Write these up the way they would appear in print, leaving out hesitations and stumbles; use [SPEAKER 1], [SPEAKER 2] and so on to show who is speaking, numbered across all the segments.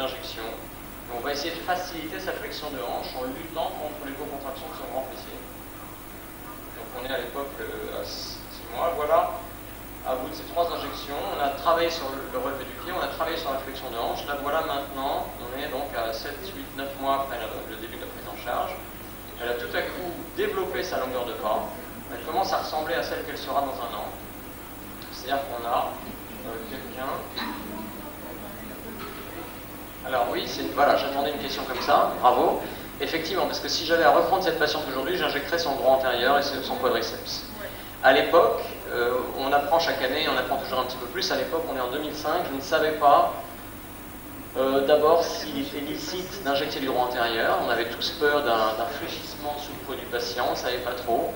[SPEAKER 1] injection. Et on va essayer de faciliter sa flexion de hanche en luttant contre l'éco-contraction de son grand fessier. Donc on est à l'époque à 6 mois. Voilà, à bout de ces 3 injections, on a travaillé sur le relevé du pied, on a travaillé sur la flexion de hanche. Là voilà maintenant, on est donc à 7, 8, 9 mois après le début de la prise en charge. Elle a tout à coup développé sa longueur de pas. Elle commence à ressembler à celle qu'elle sera dans un an. C'est-à-dire qu'on a quelqu'un... Alors oui, voilà, j'attendais une question comme ça, bravo. Effectivement, parce que si j'avais à reprendre cette patiente aujourd'hui, j'injecterais son droit antérieur et son quadriceps. À l'époque, on apprend chaque année, on apprend toujours un petit peu plus. À l'époque, on est en 2005, je ne savais pas d'abord s'il était licite d'injecter du droit antérieur. On avait tous peur d'un fléchissement sous le poids du patient, on ne savait pas trop.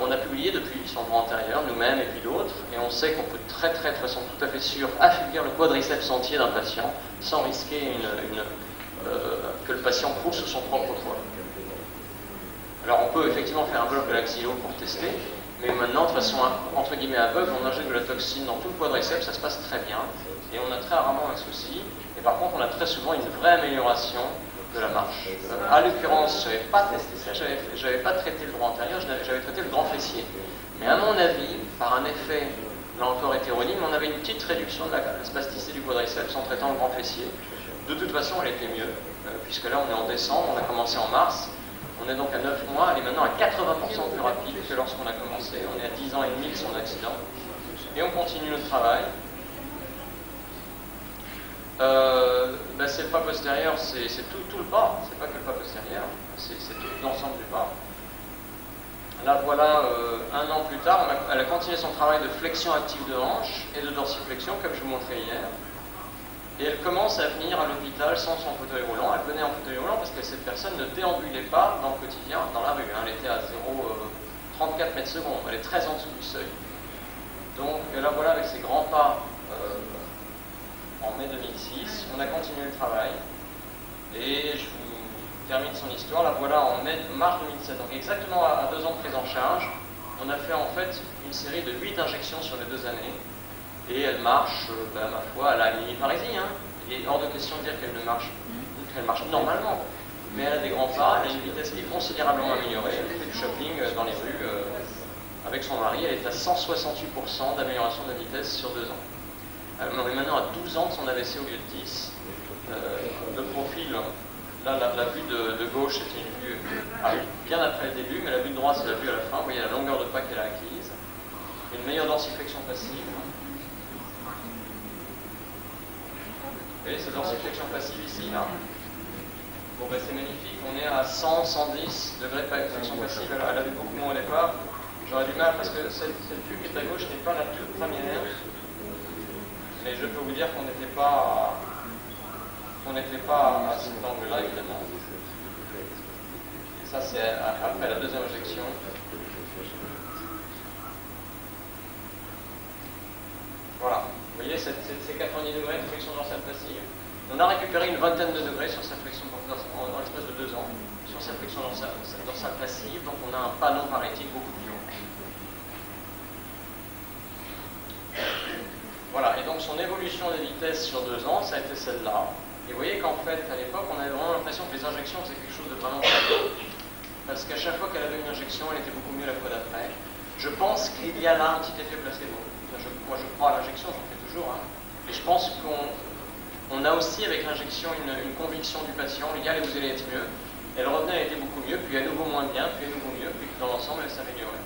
[SPEAKER 1] On a publié depuis son droit antérieur, nous-mêmes et puis d'autres, et on sait qu'on peut de façon tout à fait sûre, affaiblir le quadriceps entier d'un patient sans risquer que le patient croule sous son propre poids. Alors on peut effectivement faire un bloc de l'axillo pour tester, mais maintenant, de façon entre guillemets aveugle, on injecte de la toxine dans tout le quadriceps, ça se passe très bien, et on a très rarement un souci, et par contre on a très souvent une vraie amélioration de la marche. À l'occurrence, je n'avais pas testé ça, j'avais pas traité le droit antérieur, j'avais traité le grand fessier. Mais à mon avis, par un effet, là encore hétéronyme, on avait une petite réduction de la spasticité du quadriceps en traitant le grand fessier. De toute façon, elle était mieux, puisque là on est en décembre, on a commencé en mars, on est donc à 9 mois, elle est maintenant à 80% plus rapide que lorsqu'on a commencé, on est à 10 ans et demi de son accident, et on continue le travail. C'est le pas postérieur, c'est tout le pas, c'est pas que le pas postérieur, c'est tout l'ensemble du pas. Là voilà, un an plus tard, elle a continué son travail de flexion active de hanche et de dorsiflexion, comme je vous montrais hier. Et elle commence à venir à l'hôpital sans son fauteuil roulant. Elle venait en fauteuil roulant parce que cette personne ne déambulait pas dans le quotidien, dans la rue. Elle était à 0,34 mètres secondes, elle est très en dessous du seuil. Donc là voilà, avec ses grands pas en mai 2006, on a continué le travail. Et je vous termine son histoire. Là voilà en mars 2007, donc exactement à 2 ans de prise en charge, on a fait en fait une série de 8 injections sur les 2 années. Et elle marche, ma foi, à la mini-parésie. Hein. Il est hors de question de dire qu'elle marche normalement. Mais elle a des grands pas, elle a une vitesse qui est considérablement améliorée. Elle fait du shopping dans les rues avec son mari. Elle est à 168% d'amélioration de la vitesse sur 2 ans. On est maintenant à 12 ans de son AVC au lieu de 10. Le profil, là, la vue de gauche, c'était une vue bien après le début, mais la vue de droite, c'est la vue à la fin. Vous voyez la longueur de pas qu'elle a acquise. Une meilleure dorsiflexion passive. Vous voyez cette dorsiflexion passive ici, là. Bon, c'est magnifique. On est à 100, 110 degrés de flexion passive. Elle avait beaucoup moins au départ. J'aurais du mal parce que cette vue qui est à gauche n'est pas la toute première. Mais je peux vous dire qu'on n'était pas à cet angle-là, évidemment. Et ça, c'est après la deuxième injection. Voilà. Vous voyez, c'est 90 degrés de flexion dorsale passive. On a récupéré une vingtaine de degrés sur sa flexion en l'espace de 2 ans, sur sa flexion dorsale passive, donc on a un pas non parétique beaucoup plus haut. Voilà, et donc son évolution des vitesses sur 2 ans, ça a été celle-là. Et vous voyez qu'en fait, à l'époque, on avait vraiment l'impression que les injections, c'est quelque chose de vraiment très bien. Parce qu'à chaque fois qu'elle avait une injection, elle était beaucoup mieux la fois d'après. Je pense qu'il y a là un petit effet placebo. Moi, je crois à l'injection, j'en fais toujours. Hein. Et je pense qu'on a aussi, avec l'injection, une conviction du patient. Les gars, vous allez être mieux. Elle revenait, elle était beaucoup mieux, puis à nouveau moins bien, puis à nouveau mieux, puis dans l'ensemble, elle s'améliorait.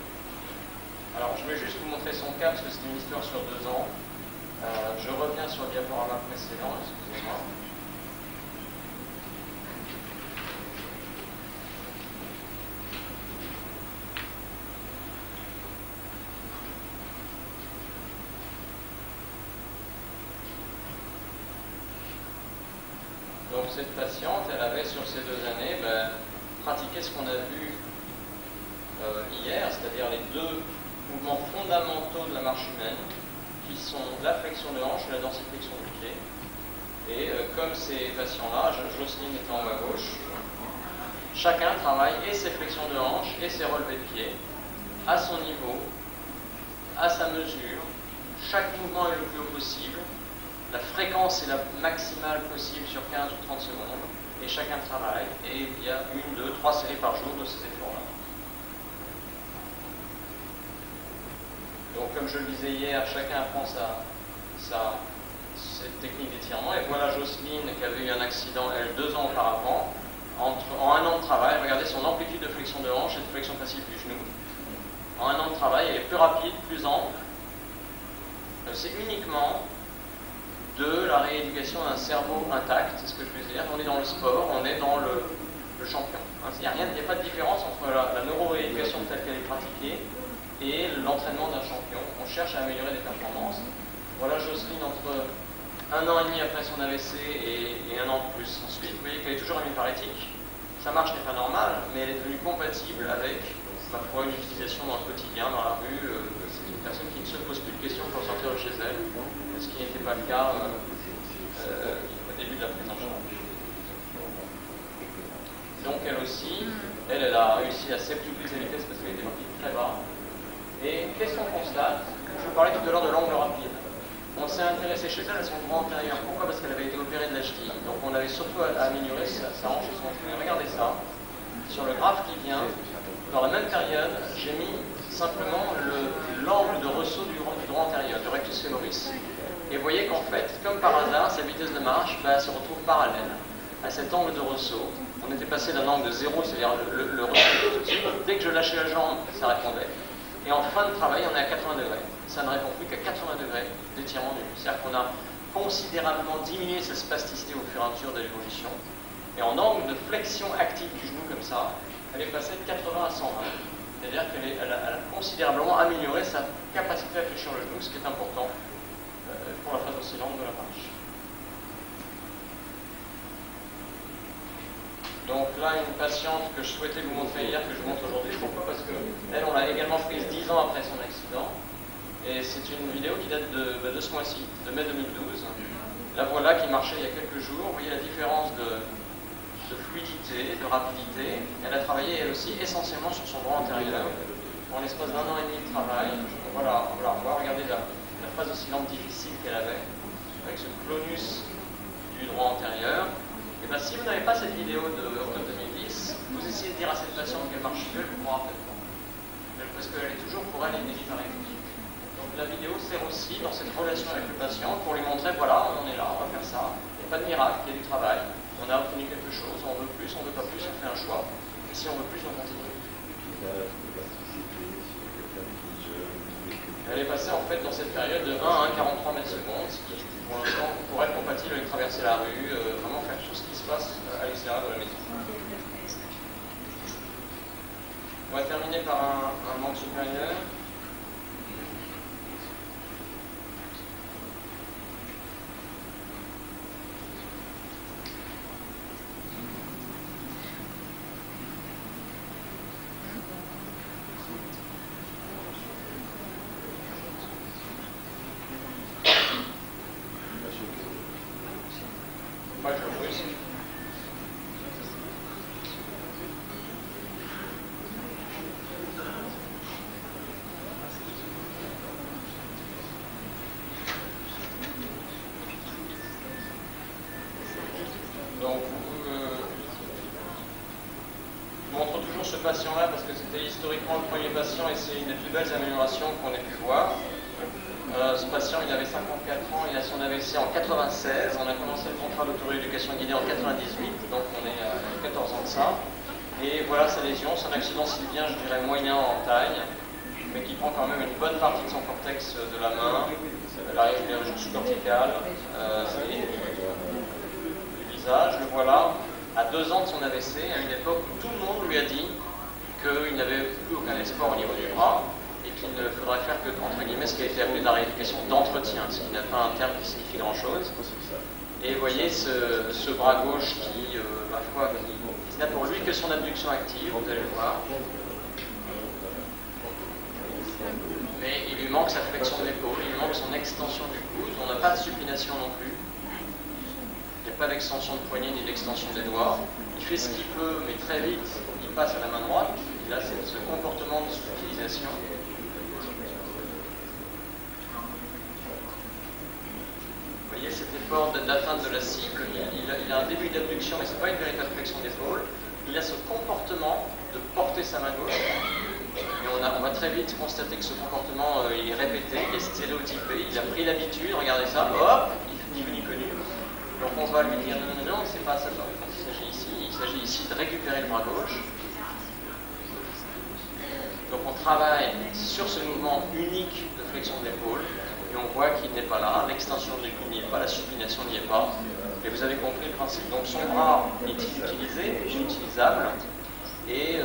[SPEAKER 1] Alors, je vais juste vous montrer son cas, parce que c'est une histoire sur 2 ans. Je reviens sur le diaporama précédent, excusez-moi. Donc cette patiente, elle avait sur ces 2 années pratiqué ce qu'on a vu hier, c'est-à-dire les 2 mouvements fondamentaux de la marche humaine, qui sont la flexion de hanche et la dorsiflexion du pied. Et comme ces patients-là, Jocelyne étant en haut à gauche, chacun travaille et ses flexions de hanche et ses relevés de pied à son niveau, à sa mesure. Chaque mouvement est le plus haut possible. La fréquence est la maximale possible sur 15 ou 30 secondes, et chacun travaille, et il y a 1, 2, 3 séries par jour de ces efforts-là. Donc comme je le disais hier, chacun apprend cette technique d'étirement, et voilà Jocelyne qui avait eu un accident, elle, 2 ans auparavant. En 1 an de travail, regardez son amplitude de flexion de hanche et de flexion passive du genou. En 1 an de travail, elle est plus rapide, plus ample. C'est uniquement de la rééducation d'un cerveau intact, c'est ce que je veux dire. On est dans le sport, on est dans le champion. Il n'y a pas de différence entre la neurorééducation telle qu'elle est pratiquée et l'entraînement d'un champion. On cherche à améliorer des performances. Voilà Jocelyne entre 1 an et demi après son AVC et 1 an de plus ensuite. Vous voyez qu'elle est toujours hémiparétique. Sa marche n'est pas normale, mais elle est devenue compatible avec parfois une utilisation dans le quotidien, dans la rue. C'est une personne qui ne se pose plus de questions pour sortir de chez elle, ce qui n'était pas le cas au début de la prise en charge. Donc elle aussi, elle a réussi à septuplier ses vitesses parce qu'elle était partie très bas. Et qu'est-ce qu'on constate? Je vous parlais tout à l'heure de l'angle rapide. On s'est intéressé chez elle à son droit antérieur. Pourquoi? Parce qu'elle avait été opérée de la cheville. Donc on avait surtout amélioré sa hanche et son genou. Regardez ça. Sur le graphe qui vient, dans la même période, j'ai mis simplement l'angle de ressaut du droit antérieur, du rectus femoris. Et vous voyez qu'en fait, comme par hasard, sa vitesse de marche se retrouve parallèle à cet angle de ressaut. On était passé d'un angle de 0, c'est-à-dire le ressaut tout de suite. Dès que je lâchais la jambe, ça répondait. Et en fin de travail, on est à 80 degrés. Ça ne répond plus qu'à 80 degrés d'étirement du muscle. C'est-à-dire qu'on a considérablement diminué sa spasticité au fur et à mesure de l'évolution. Et en angle de flexion active du genou comme ça, elle est passée de 80 à 120. C'est-à-dire qu'elle a considérablement amélioré sa capacité à fléchir le genou, ce qui est important pour la phase oscillante de la marche. Donc là, une patiente que je souhaitais vous montrer hier, que je vous montre aujourd'hui. Pourquoi? Parce qu'elle, on l'a également prise 10 ans après son accident. Et c'est une vidéo qui date de ce mois-ci, de mai 2012. La voilà qui marchait il y a quelques jours. Vous voyez la différence de fluidité, de rapidité. Elle a travaillé elle aussi essentiellement sur son bras antérieur. En l'espace d'1 an et demi de travail, on va la revoir. Regardez la phase oscillante difficile qu'elle avait, avec ce clonus du droit antérieur. Et bien, si vous n'avez pas cette vidéo de octobre 2010, vous essayez de dire à cette patiente qu'elle marche mieux, elle ne comprendra peut-être pas. Parce qu'elle est toujours pour elle une hémiparétique. Donc la vidéo sert aussi dans cette relation avec le patient pour lui montrer, voilà, on est là, on va faire ça. Il n'y a pas de miracle, il y a du travail. On a obtenu quelque chose, on veut plus, on ne veut pas plus, on fait un choix. Et si on veut plus, on continue. Elle est passée en fait dans cette période de 1 à 1,43 mètres secondes, ce qui pour l'instant pourrait être compatible avec traverser la rue, vraiment faire tout ce qui se passe à l'extérieur de la maison. On va terminer par un manque supérieur. Donc, je montre toujours ce patient-là parce que c'était historiquement le premier patient et c'est une des plus belles améliorations qu'on ait pu voir. Ce patient, il avait 54 ans, il a son AVC en 96. On a commencé le contrat d'autorééducation guidée en 98, donc on est à 14 ans de ça. Et voilà sa lésion, c'est un accident sylvien, je dirais moyen en taille, mais qui prend quand même une bonne partie de son cortex de la main, l'arrière sous-corticale et du visage. Le voilà à 2 ans de son AVC, à une époque où tout le monde lui a dit qu'il n'avait plus aucun espoir au niveau du bras et qu'il ne faudrait faire que, entre guillemets, ce qui a été appelé de la rééducation d'entretien, ce qui n'a pas un terme qui signifie grand-chose. Et vous voyez ce bras gauche qui, ma foi, qui n'a pour lui que son abduction active, vous allez le voir. Mais il lui manque sa flexion de l'épaule, il lui manque son extension du coude, on n'a pas de supination non plus. Il n'y a pas d'extension de poignet ni d'extension des doigts. Il fait ce qu'il peut, mais très vite, il passe à la main droite. Il a ce comportement de supination. Vous voyez, c'était effort d'atteinte de la cible, il a un début d'abduction, mais ce n'est pas une véritable flexion d'épaule. Il a ce comportement de porter sa main gauche. Et on va très vite constater que ce comportement il est répété, il est stéréotypé, il a pris l'habitude, regardez ça, hop, ni vu ni connu. Donc on va lui dire non, non, non, c'est pas ça. Il s'agit ici de récupérer le bras gauche. Donc on travaille sur ce mouvement unique de flexion de l'épaule, et on voit qu'il n'est pas là, l'extension du cou n'y est pas, la supination n'y est pas, et vous avez compris le principe. Donc son bras est inutilisé, inutilisable, et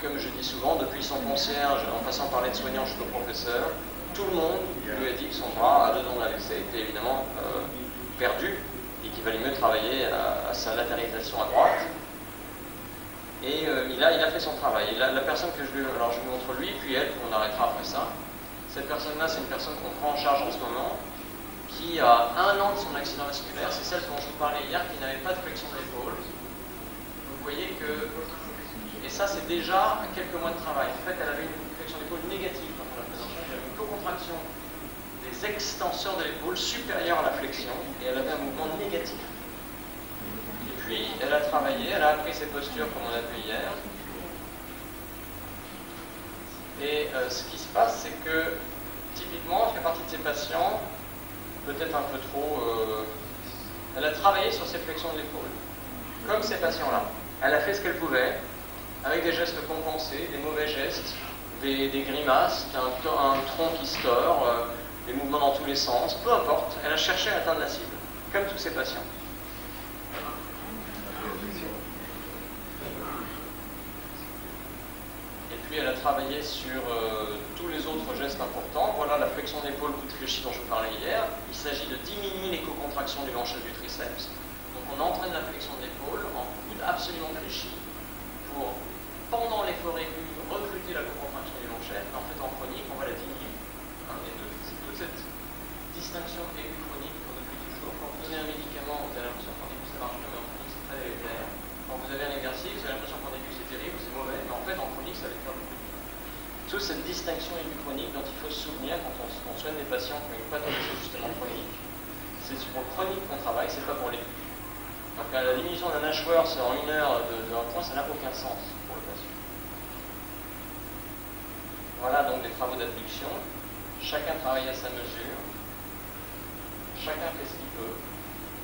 [SPEAKER 1] comme je dis souvent, depuis son concierge, en passant par l'aide-soignant jusqu'au professeur, tout le monde lui a dit que son bras, à 2 ans de l'AVC, était évidemment perdu, et qu'il valait mieux travailler à sa latéralisation à droite. Et il a fait son travail. Et la personne que je lui montre lui, puis elle, puis on arrêtera après ça. Cette personne-là, c'est une personne qu'on prend en charge en ce moment, qui a 1 an de son accident vasculaire. C'est celle dont je vous parlais hier, qui n'avait pas de flexion de l'épaule. Vous voyez que... Et ça, c'est déjà quelques mois de travail. En fait, elle avait une flexion d'épaule négative quand on l'a prise en charge. Elle avait une co-contraction des extenseurs de l'épaule supérieure à la flexion, et elle avait un mouvement négatif. Puis, elle a travaillé, elle a appris ses postures comme on a vu hier. Et ce qui se passe, c'est que, typiquement, elle fait partie de ces patients, peut-être un peu trop... elle a travaillé sur ses flexions de l'épaule, comme ces patients-là. Elle a fait ce qu'elle pouvait, avec des gestes compensés, des mauvais gestes, des grimaces, un tronc qui se tord, des mouvements dans tous les sens, peu importe. Elle a cherché à atteindre la cible, comme tous ses patients. Elle a travaillé sur tous les autres gestes importants. Voilà la flexion d'épaule coup de fléchis dont je vous parlais hier. Il s'agit de diminuer les co-contractions du long chef du triceps. Donc on entraîne la flexion d'épaule en coude absolument fléchi pour, pendant l'effort aigu, recruter la co-contraction du long chef. En fait, en chronique, on va la diminuer. C'est toute cette distinction aigu-chronique qu'on oublie toujours. Quand vous donnez un médicament, vous avez l'impression qu'en aigu ça marche bien, mais en chronique c'est très délétère. Quand vous avez un exercice, vous avez l'impression qu'en aigu c'est terrible, c'est mauvais, mais en fait en chronique ça va faire beaucoup de bien. Toute cette distinction aigu-chronique dont il faut se souvenir quand on soigne des patients qui ont une pathologie justement chronique, c'est pour le chronique qu'on travaille, c'est pas pour l'aigu. Donc la diminution d'un Ashworth en 1 heure d'un point, ça n'a aucun sens pour le patient. Voilà donc des travaux d'abduction. Chacun travaille à sa mesure. Chacun fait ce qu'il peut.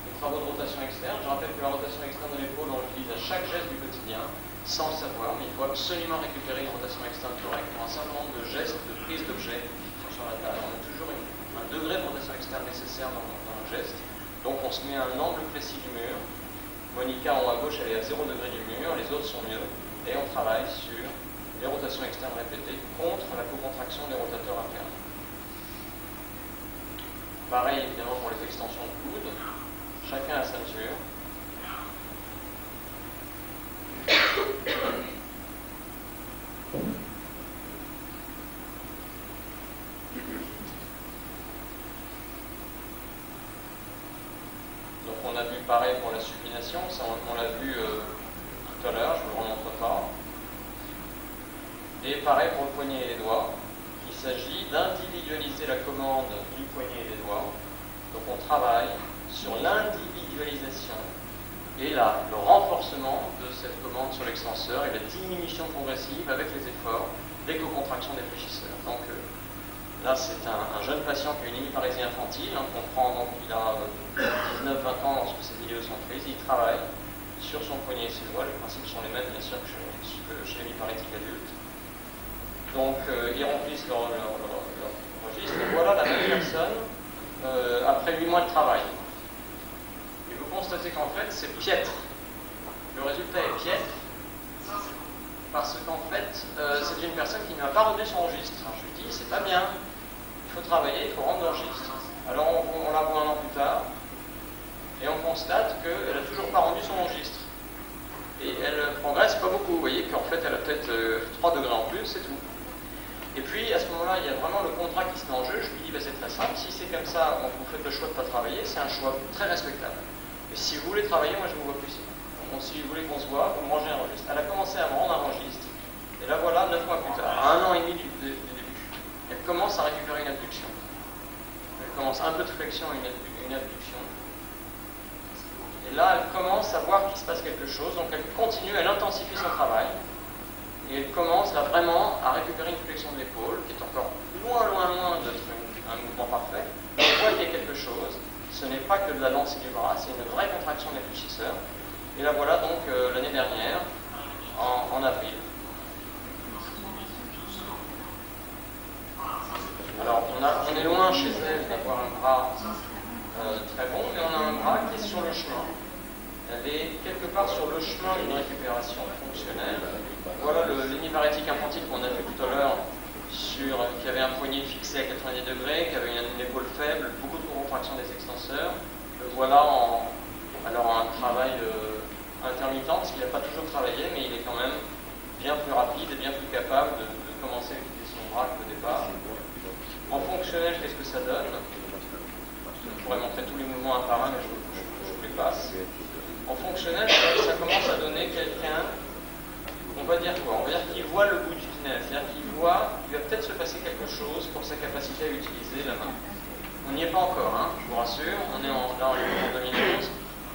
[SPEAKER 1] Les travaux de rotation externe. Je rappelle que la rotation externe de l'épaule, on l'utilise à chaque geste du quotidien, sans le savoir, mais il faut absolument récupérer une rotation externe correcte pour un certain nombre de gestes de prise d'objet sur la table. On a toujours un degré de rotation externe nécessaire dans le geste. Donc on se met à un angle précis du mur. Monica en haut à gauche, elle est à 0 degré du mur, les autres sont mieux. Et on travaille sur les rotations externes répétées contre la co-contraction des rotateurs internes. Pareil évidemment pour les extensions de coude. Chacun à sa mesure. Donc on a vu pareil pour la supination, ça on l'a vu tout à l'heure, je ne vous le remontre pas. Et pareil pour le poignet et les doigts. Il s'agit d'individualiser la commande du poignet et des doigts. Donc on travaille sur l'individualisation et là, le renforcement de cette commande sur l'extenseur et la diminution progressive avec les efforts des co-contractions des fléchisseurs. Donc là, c'est un jeune patient qui a une hémiparésie infantile, qu'on prend, donc il a 19-20 ans lorsque ces vidéos sont prises, il travaille sur son poignet et ses doigts. Les principes sont les mêmes, bien sûr, que chez l'hémiparétique adulte. Donc, ils remplissent leur registre. Et voilà la même personne après 8 mois de travail. Et vous constatez qu'en fait, c'est piètre. Le résultat est piètre parce qu'en fait, c'est une personne qui n'a pas retenu son registre. Alors, je lui dis, c'est pas bien. Il faut travailler, il faut rendre le registre. Alors, on la voit 1 an plus tard et on constate qu'elle n'a toujours pas rendu son registre. Et elle progresse pas beaucoup. Vous voyez qu'en fait, elle a peut-être 3 degrés en plus, c'est tout. Et puis, à ce moment-là, il y a vraiment le contrat qui se met en jeu. Je lui dis, c'est très simple. Si c'est comme ça, vous faites le choix de ne pas travailler, c'est un choix très respectable. Et si vous voulez travailler, moi, je ne vous vois plus ici. Donc, si vous voulez qu'on se voit, vous me rangez un registre. Elle a commencé à me rendre un registre. Et là, voilà, 9 mois plus tard, à 1 an et demi du début, elle commence à récupérer une abduction. Elle commence un peu de flexion et une abduction. commence à voir qu'il se passe quelque chose, donc elle continue, elle intensifie son travail, et elle commence là vraiment à récupérer une flexion de l'épaule, qui est encore loin d'être un mouvement parfait. On voit qu'il y a quelque chose, ce n'est pas que de la lancée du bras, c'est une vraie contraction des fléchisseurs. Et la voilà donc l'année dernière, en avril. Alors on est loin chez elle d'avoir un bras très bon, mais on a un bras qui est sur le chemin. Elle est quelque part sur le chemin d'une récupération fonctionnelle. Voilà l'hémiparétique infantile qu'on a vu tout à l'heure, qui avait un poignet fixé à 90 degrés, qui avait une épaule faible, beaucoup de contraction des extenseurs. Le voilà alors un travail intermittent, parce qu'il n'a pas toujours travaillé, mais il est quand même bien plus rapide et bien plus capable de commencer à utiliser son bras qu'au départ. En fonctionnel, qu'est-ce que ça donne? Je pourrais montrer tous les mouvements un par un, mais je vous les passe. En fonctionnel, ça commence à donner quelqu'un, on va dire quoi? On va dire qu'il voit le bout du tunnel, c'est-à-dire qu'il va peut-être se passer quelque chose pour sa capacité à utiliser la main. On n'y est pas encore, hein, je vous rassure, on est là en 2011,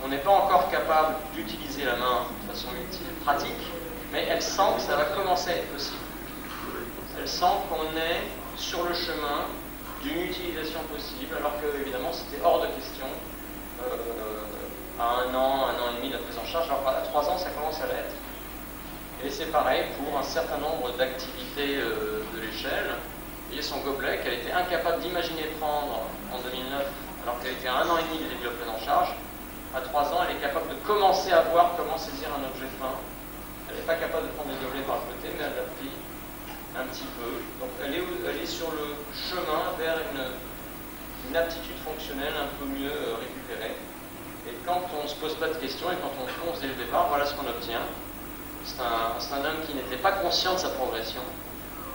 [SPEAKER 1] on n'est pas encore capable d'utiliser la main de façon utile, pratique, mais elle sent que ça va commencer à être possible. Elle sent qu'on est sur le chemin d'une utilisation possible, alors que évidemment c'était hors de question à un an et demi de la prise en charge. Alors à 3 ans ça commence à l'être. Et c'est pareil pour un certain nombre d'activités de l'échelle. Vous voyez son gobelet qu'elle était incapable d'imaginer prendre en 2009, alors qu'elle était à 1 an et demi du début de la prise en charge. À 3 ans, elle est capable de commencer à voir comment saisir un objet fin. Elle n'est pas capable de prendre des gobelets par le côté, mais elle l'a pris un petit peu. Donc elle est sur le chemin vers une aptitude fonctionnelle un peu mieux récupérée. Et quand on ne se pose pas de questions et quand on fonce dès le départ, voilà ce qu'on obtient. C'est un homme qui n'était pas conscient de sa progression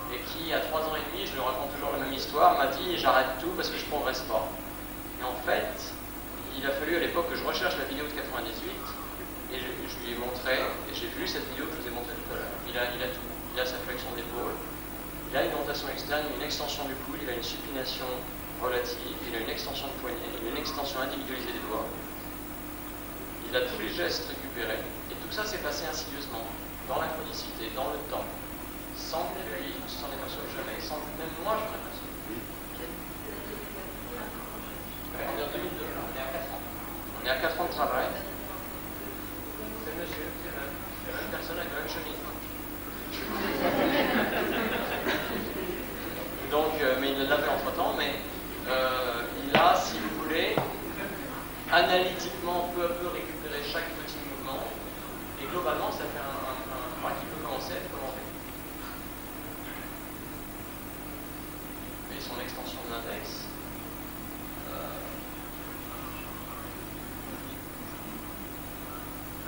[SPEAKER 1] et qui, à 3 ans et demi, je lui raconte toujours la même histoire, m'a dit « j'arrête tout parce que je ne progresse pas ». Et en fait, il a fallu à l'époque que je recherche la vidéo de 98 et je lui ai montré, et j'ai vu cette vidéo que je vous ai montrée tout à l'heure. Il a tout. Il a sa flexion d'épaule, il a une rotation externe, une extension du coude, il a une supination relative, il a une extension de poignet, il a une extension individualisée des doigts. Il a tous les gestes récupérés, et tout ça s'est passé insidieusement, dans la chronicité, dans le temps, sans que lui s'en aperçoive jamais, sans que même moi je m'en aperçoive. On est en 2002, là, on est à 4 ans. On est à 4 ans de travail. C'est monsieur, c'est la même personne avec la même chemise. Donc, mais il l'avait entre-temps, mais il a, si vous voulez, analytiquement, peu à peu récupéré chaque petit mouvement, et globalement, ça fait un bras qui peut commencer à être commenté. Et son extension de l'index.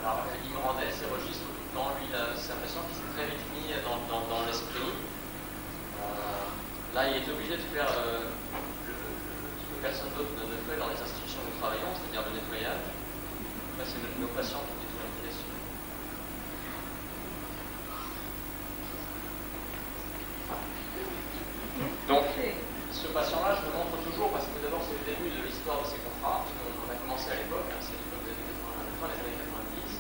[SPEAKER 1] Alors, il me rendait ces registres tout le temps. Lui, c'est l'impression qu'il s'est très vite mis dans l'esprit. Là, il est obligé de faire ce que personne d'autre ne fait dans les institutions où nous travaillons, c'est-à-dire le nettoyage. Là, c'est nos patients qui nettoient les pièces. Donc, ce patient-là, je le montre toujours parce que d'abord, c'est le début de l'histoire de ces contrats. On a commencé à l'époque, hein, c'est l'époque des années 80, la fin des années 90.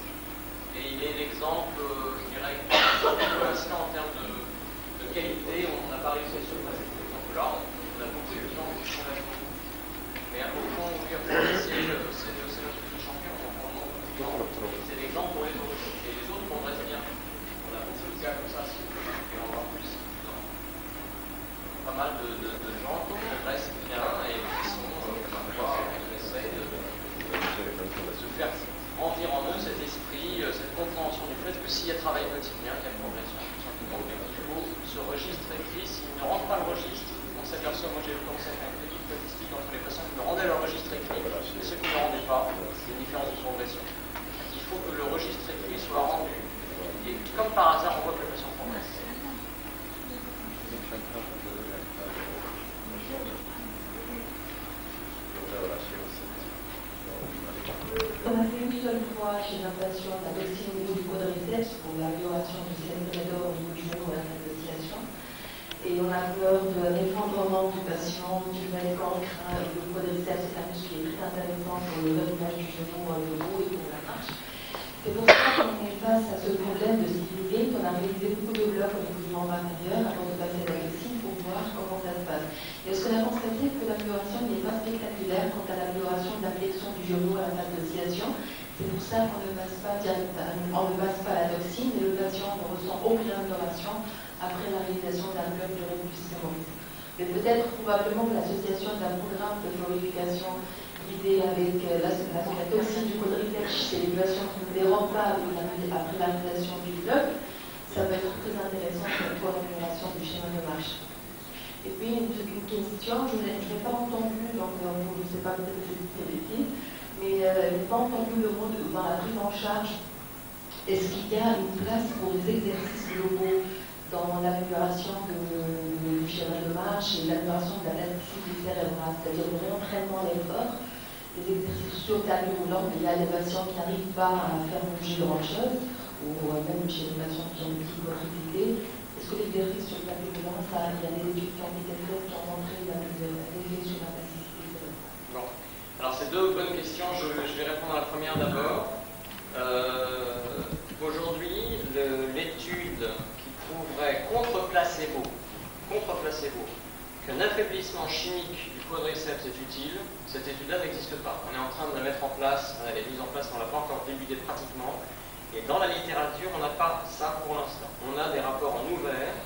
[SPEAKER 1] Et il est l'exemple, je dirais, pour l'instant, en termes de qualité, on n'a pas réussi à surpasser cet exemple-là. On a beaucoup de gens qui sont là beaucoup. Mais au fond, oui, c'est notre petit champion. C'est l'exemple pour les autres. Et les autres progressent bien. On a beaucoup de cas comme ça, si vous voulez, et on va plus. Pas mal de gens qui progressent bien et qui sont, on essaie de faire grandir en eux cet esprit, cette compréhension du fait que s'il y a travail quotidien, il y a progression, tout simplement. Il faut ce registre écrit. S'il ne rentre pas le registre, on s'aperçoit, moi j'ai commencé à faire une petite statistique entre les patients qui me rendaient leur registre écrit et ceux qui ne le rendaient pas, c'est une différence de progression. Il faut que le registre écrit soit rendu. Et comme par hasard, on voit que le patient progresse.
[SPEAKER 2] On a fait une seule fois chez un patient la dossier au niveau du quadriceps pour la violation du cérébrador au niveau du genou à la négociation. Et on a peur d'un effondrement du patient, du cancre. Le quadriceps est un muscle qui est très intéressant pour le relevage du genou debout et pour la marche. C'est pour ça qu'on est face à ce problème de speed qu'on a réalisé beaucoup de blocs au niveau du membre intérieur avant de passer à l'officine pour voir comment ça se passe. Et ce qu'on a constaté, c'est que l'amélioration n'est pas spectaculaire quant à l'amélioration de la flexion du genou à la phase d'oscillation. C'est pour ça qu'on ne passe pas à la toxine et le patient ne ressent aucune amélioration après la réalisation d'un bloc de réduction. Mais peut-être probablement que l'association d'un programme de glorification guidé avec la toxine du quadriceps et les patients qui ne dérobent pas après la réalisation du bloc, ça peut être très intéressant pour l'amélioration du schéma de marche. Et puis une question, je n'ai pas entendu, donc je ne sais pas, peut-être que c'est répété, mais je n'ai pas entendu le mot dans la prise en charge. Est-ce qu'il y a une place pour les exercices globaux dans l'amélioration du schéma de marche et l'amélioration de la plasticité cérébrale, c'est-à-dire le réentraînement à l'effort, les exercices sur tapis roulant, il y a des patients qui n'arrivent pas à faire bouger grand-chose, ou même chez les patients qui ont une petite motricité. Est-ce que l'exercice sur tapis roulant, il y a des études qui ont été faites qui ont montré l'effet sur la plasticité cérébrale?
[SPEAKER 1] Bon. Alors, c'est deux bonnes questions. Je vais répondre à la première d'abord. Aujourd'hui, l'étude qui prouverait contre placebo qu'un affaiblissement chimique du quadriceps est utile, cette étude-là n'existe pas. On est en train de la mettre en place, elle est mise en place, on ne l'a pas encore débuté pratiquement. Et dans la littérature, on n'a pas ça pour l'instant. On a des rapports en ouvert.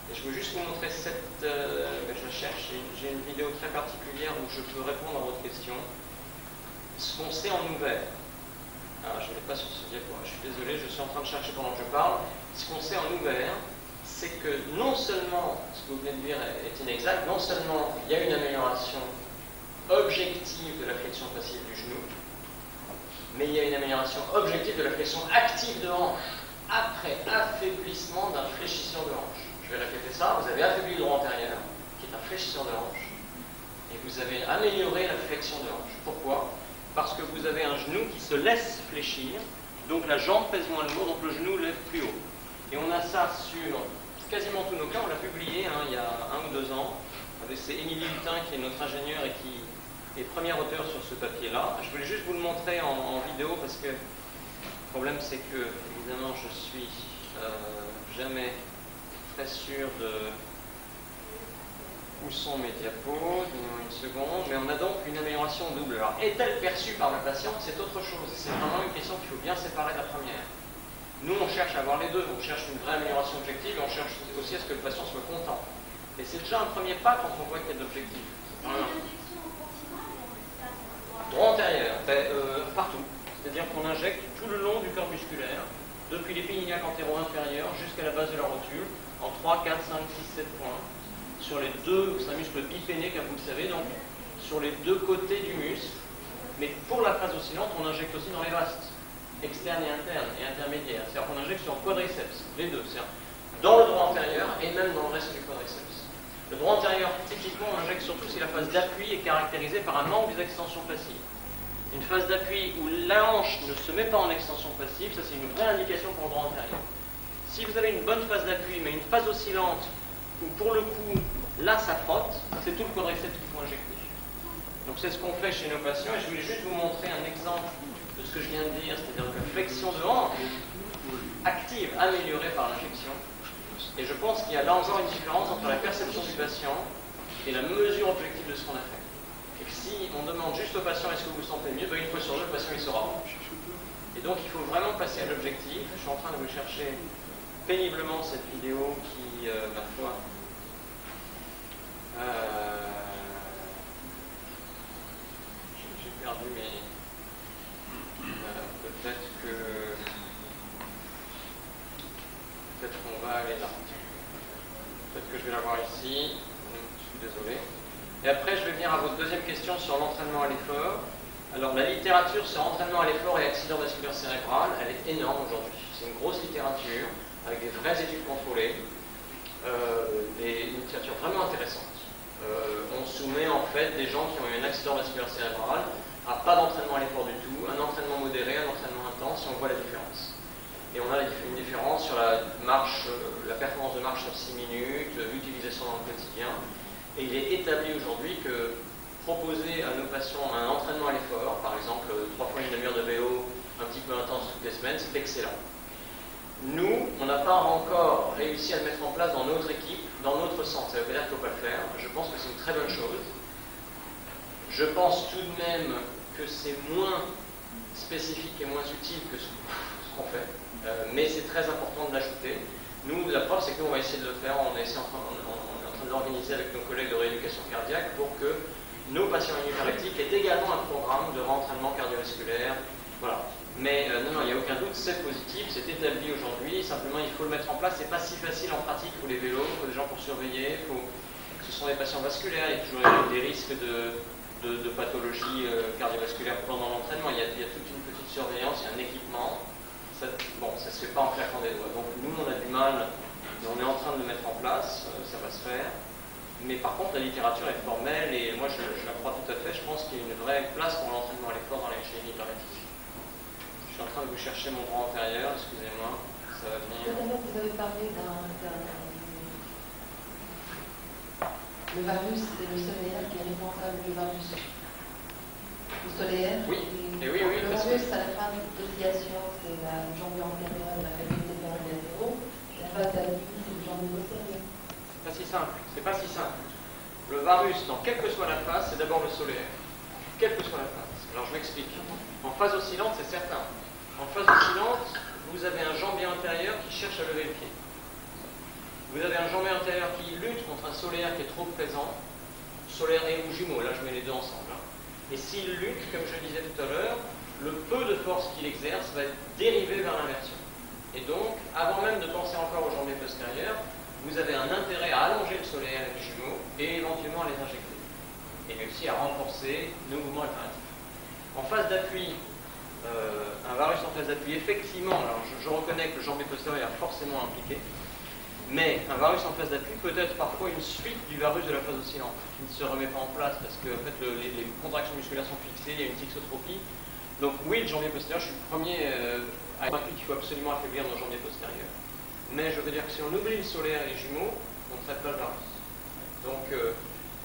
[SPEAKER 1] Et je veux juste vous montrer cette... je la cherche, j'ai une vidéo très particulière où je peux répondre à votre question. Ce qu'on sait en ouvert. Ah, je ne l'ai pas sur ce diapo, je suis désolé, je suis en train de chercher pendant que je parle. Ce qu'on sait en ouvert, c'est que non seulement, ce que vous venez de dire est inexact, non seulement il y a une amélioration objective de la flexion passive du genou, mais il y a une amélioration objective de la flexion active de hanche après affaiblissement d'un fléchisseur de hanche. Je vais répéter ça, vous avez affaibli le droit antérieur, qui est un fléchisseur de hanche, et vous avez amélioré la flexion de hanche. Pourquoi? Parce que vous avez un genou qui se laisse fléchir, donc la jambe pèse moins lourd, donc le genou lève plus haut. Et on a ça sur quasiment tous nos cas, on l'a publié il y a 1 ou 2 ans, c'est Émilie Hutin qui est notre ingénieure et qui est première auteure sur ce papier-là. Je voulais juste vous le montrer en vidéo parce que le problème c'est que, évidemment, je suis jamais très sûr de où sont mes diapos, donnez-moi une seconde, mais on a donc une amélioration double. Alors, est-elle perçue par le patient? C'est autre chose, c'est vraiment une question qu'il faut bien séparer de la première. Nous, on cherche à avoir les deux, on cherche une vraie amélioration objective et on cherche aussi à ce que le patient soit content. Et c'est déjà un premier pas quand on voit qu'il y a de l'objectif. Droit antérieur, partout. C'est-à-dire qu'on injecte tout le long du corps musculaire, depuis l'épiniaque antéro-inférieur jusqu'à la base de la rotule, en 3, 4, 5, 6, 7 points. Sur les deux, c'est un muscle bipéné, comme vous le savez, donc sur les deux côtés du muscle. Mais pour la phase oscillante, on injecte aussi dans les vastes, externes et internes, et intermédiaires. C'est-à-dire qu'on injecte sur le quadriceps, les deux. C'est-à-dire dans le droit antérieur et même dans le reste du quadriceps. Le droit antérieur, typiquement, on injecte surtout si la phase d'appui est caractérisée par un manque d'extension passive. Une phase d'appui où la hanche ne se met pas en extension passive, ça c'est une vraie indication pour le droit antérieur. Si vous avez une bonne phase d'appui, mais une phase oscillante, où pour le coup, là ça frotte, c'est tout le quadriceps qu'il faut injecter. Donc c'est ce qu'on fait chez nos patients, et je voulais juste vous montrer un exemple de ce que je viens de dire, c'est-à-dire que la flexion de hanche active, améliorée par l'injection. Et je pense qu'il y a là encore une différence entre la perception du patient et la mesure objective de ce qu'on a fait. Et que si on demande juste au patient est-ce que vous vous sentez mieux, une fois sur deux, le patient il saura. Et donc il faut vraiment passer à l'objectif. Je suis en train de vous chercher péniblement cette vidéo qui, ma foi, j'ai perdu mes... peut-être qu'on va aller là. Peut-être que je vais l'avoir ici. Je suis désolé. Et après, je vais venir à votre deuxième question sur l'entraînement à l'effort. Alors, la littérature sur entraînement à l'effort et accident vasculaire cérébral, elle est énorme aujourd'hui. C'est une grosse littérature, avec des vraies études contrôlées, une littérature vraiment intéressante. On soumet en fait des gens qui ont eu un accident vasculaire cérébral à pas d'entraînement à l'effort du tout, un entraînement modéré, un entraînement intense, et on voit la différence. Et on a une différence sur la marche, la performance de marche sur 6 minutes, l'utilisation dans le quotidien. Et il est établi aujourd'hui que proposer à nos patients un entraînement à l'effort, par exemple 3 fois une demi-heure de vélo un petit peu intense toutes les semaines, c'est dispositif excellent. Nous, on n'a pas encore réussi à le mettre en place dans notre équipe, dans notre centre. Ça veut pas dire qu'il ne faut pas le faire. Je pense que c'est une très bonne chose. Je pense tout de même que c'est moins spécifique et moins utile que ce qu'on fait. Mais c'est très important de l'ajouter. Nous, la preuve, c'est que nous, on va essayer de le faire. On est en train de l'organiser avec nos collègues de rééducation cardiaque pour que nos patients hémipharétiques aient également un programme de rentraînement cardiovasculaire. Voilà. Mais non, il n'y a aucun doute, c'est positif, c'est établi aujourd'hui. Simplement, il faut le mettre en place. C'est pas si facile en pratique. Il faut les vélos, il faut des gens pour surveiller. Ce sont des patients vasculaires. Il y a toujours des risques de pathologie cardiovasculaire pendant l'entraînement. Il y a toute une petite surveillance, il y a un équipement. Ça se fait pas en claquant des doigts. Donc nous, on a du mal, mais on est en train de le mettre en place. Ça va se faire. Mais par contre, la littérature est formelle et moi, je la crois tout à fait. Je pense qu'il y a une vraie place pour l'entraînement à l'effort dans les chaînes hyperactives. Je suis en train de vous chercher mon bras antérieur, excusez-moi, ça va venir.
[SPEAKER 2] Tout à l'heure, vous avez parlé le varus et le solaire qui est responsable du varus. Le solaire.
[SPEAKER 1] Oui, et oui,
[SPEAKER 2] le varus, c'est la phase d'oscillation, c'est la jambe antérieure, la faiblesse latéraux. La phase d'appui, c'est le jambe postérieure.
[SPEAKER 1] C'est pas si simple, c'est pas si simple. Le varus, dans quelle que soit la phase, c'est d'abord le solaire. Quelle que soit la phase. Alors je m'explique. En phase oscillante, c'est certain. En phase oscillante, vous avez un jambier antérieur qui cherche à lever le pied. Vous avez un jambier antérieur qui lutte contre un solaire qui est trop présent, solaire et ou jumeau, là je mets les deux ensemble. Et s'il lutte, comme je le disais tout à l'heure, le peu de force qu'il exerce va être dérivé vers l'inversion. Et donc, avant même de penser encore au jambier postérieur, vous avez un intérêt à allonger le solaire et le jumeau et éventuellement à les injecter. Et aussi à renforcer nos mouvements alternatifs. En phase d'appui, un varus en phase d'appui, effectivement, alors je reconnais que le jambier postérieur est forcément impliqué, mais un varus en phase d'appui peut être parfois une suite du varus de la phase oscillante, qui ne se remet pas en place parce que en fait, les contractions musculaires sont fixées, il y a une thixotropie. Donc oui, le jambier postérieur, je suis le premier à être convaincu qu'il faut absolument affaiblir nos jambiers postérieurs. Mais je veux dire que si on oublie le solaire et les jumeaux, on ne traite pas le varus. Donc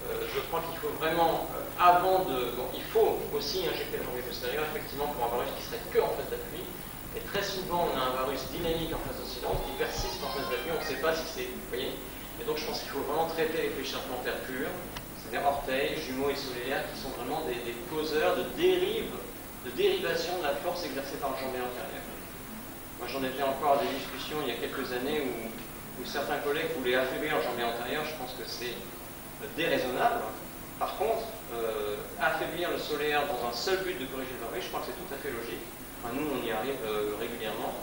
[SPEAKER 1] je crois qu'il faut vraiment, avant de... Bon, il faut aussi injecter le jambier postérieur, effectivement, pour un varus qui serait que en phase d'appui. Et très souvent, on a un varus dynamique en phase oscillante qui persiste en phase d'appui, on ne sait pas si c'est... Vous voyez. Et donc je pense qu'il faut vraiment traiter les fléchisseurs plantaires purs, c'est-à-dire orteils, jumeaux et solaires, qui sont vraiment des causeurs de dérivation de la force exercée par le jambier antérieur. Moi, j'en étais encore à des discussions il y a quelques années où certains collègues voulaient affaiblir le jambier antérieur. Je pense que c'est déraisonnable. Par contre, affaiblir le solaire dans un seul but de corriger le varus, je crois que c'est tout à fait logique. Enfin, nous, on y arrive régulièrement.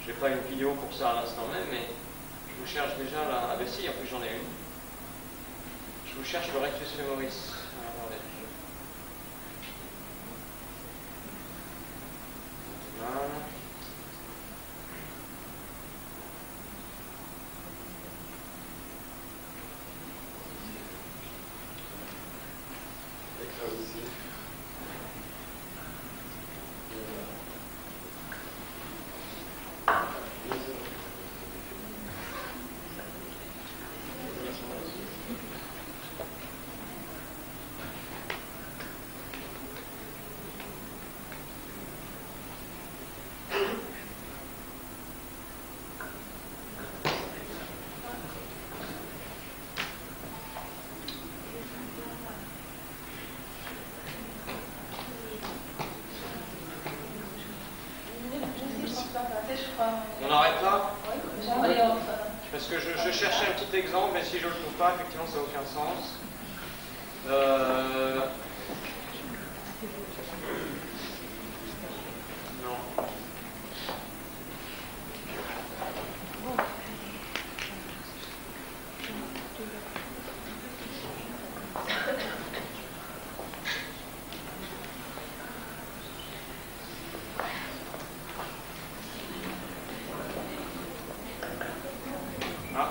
[SPEAKER 1] Je n'ai pas une vidéo pour ça à l'instant même, mais je vous cherche déjà là. Ah ben si, en plus j'en ai une. Je vous cherche le rectus femoris. Voilà. On arrête là? Parce que je cherchais un petit exemple, mais si je ne le trouve pas, effectivement, ça n'a aucun sens. Non. Ah.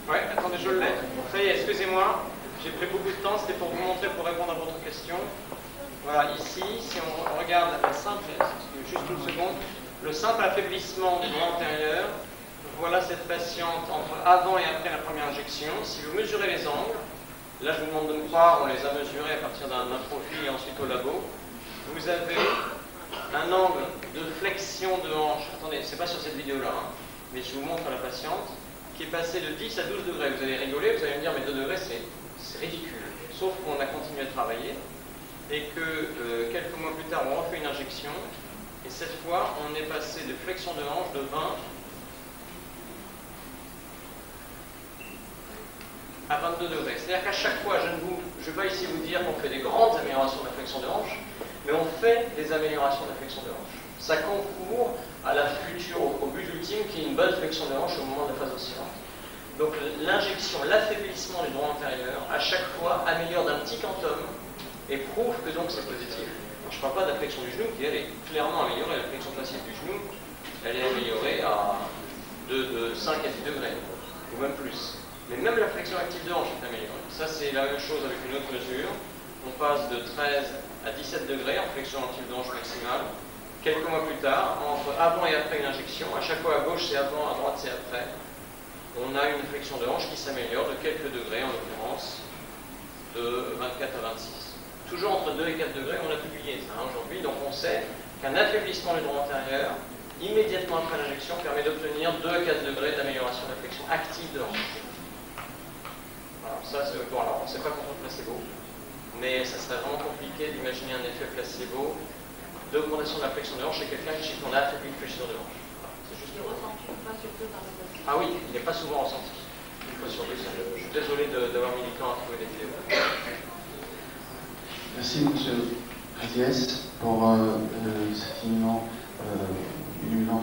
[SPEAKER 1] Ouais, attendez, je l'ai. Ça y est, excusez-moi. J'ai pris beaucoup de temps, c'était pour vous montrer, pour répondre à votre question. Voilà, ici, si on regarde la simple, juste une seconde, le simple affaiblissement du bras antérieur, voilà cette patiente entre avant et après la première injection. Si vous mesurez les angles, là je vous demande de me croire, on les a mesurés à partir d'un profil et ensuite au labo, vous avez un angle de flexion de hanche, attendez, c'est pas sur cette vidéo-là, hein, mais je vous montre la patiente, qui est passée de 10 à 12 degrés. Vous allez rigoler, vous allez me dire, mais 2 degrés, c'est ridicule. Sauf qu'on a continué à travailler, et que quelques mois plus tard, on refait une injection, et cette fois, on est passé de flexion de hanche de 20 à 22 degrés. C'est-à-dire qu'à chaque fois, je ne vais pas ici vous dire qu'on fait des grandes améliorations de la flexion de hanche, mais on fait des améliorations de la flexion de hanche. Ça concourt à la future, au but ultime, qui est une bonne flexion de hanche au moment de la phase oscillante. Donc l'injection, l'affaiblissement du droit antérieur, à chaque fois, améliore d'un petit quantum et prouve que donc c'est positif. Alors, je ne parle pas de la flexion du genou, qui elle est clairement améliorée. La flexion passive du genou, elle est améliorée à de 5 à 10 degrés, ou même plus. Mais même la flexion active de hanche est améliorée. Ça, c'est la même chose avec une autre mesure. On passe de 13 à 17 degrés en flexion active de hanche maximale. Quelques mois plus tard, entre avant et après une injection, à chaque fois à gauche c'est avant, à droite c'est après, on a une flexion de hanche qui s'améliore de quelques degrés, en l'occurrence de 24 à 26. Toujours entre 2 et 4 degrés, on a publié ça aujourd'hui, donc on sait qu'un affaiblissement du droit antérieur, immédiatement après l'injection, permet d'obtenir 2 à 4 degrés d'amélioration de la flexion active de hanche. Voilà, ça c'est bon, alors on ne sait pas contre le placebo, mais ça serait vraiment compliqué d'imaginer un effet placebo d'augmentation de la flexion de hanche chez quelqu'un chez qui on a affaibli une flexion de hanche. Voilà, c'est juste pas surtout dans les patients. Ah oui, il n'est pas souvent ressenti. Il faut surveiller ça. Je suis désolé d'avoir mis du temps à trouver des vidéos.
[SPEAKER 3] Merci M. Riziès pour cette illuminante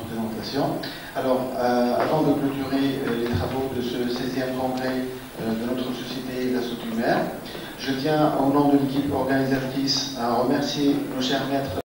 [SPEAKER 3] présentation. Alors, avant de clôturer les travaux de ce 16e congrès de notre société d'assaut tumeur, je tiens, au nom de l'équipe organisatrice, à remercier nos chers maîtres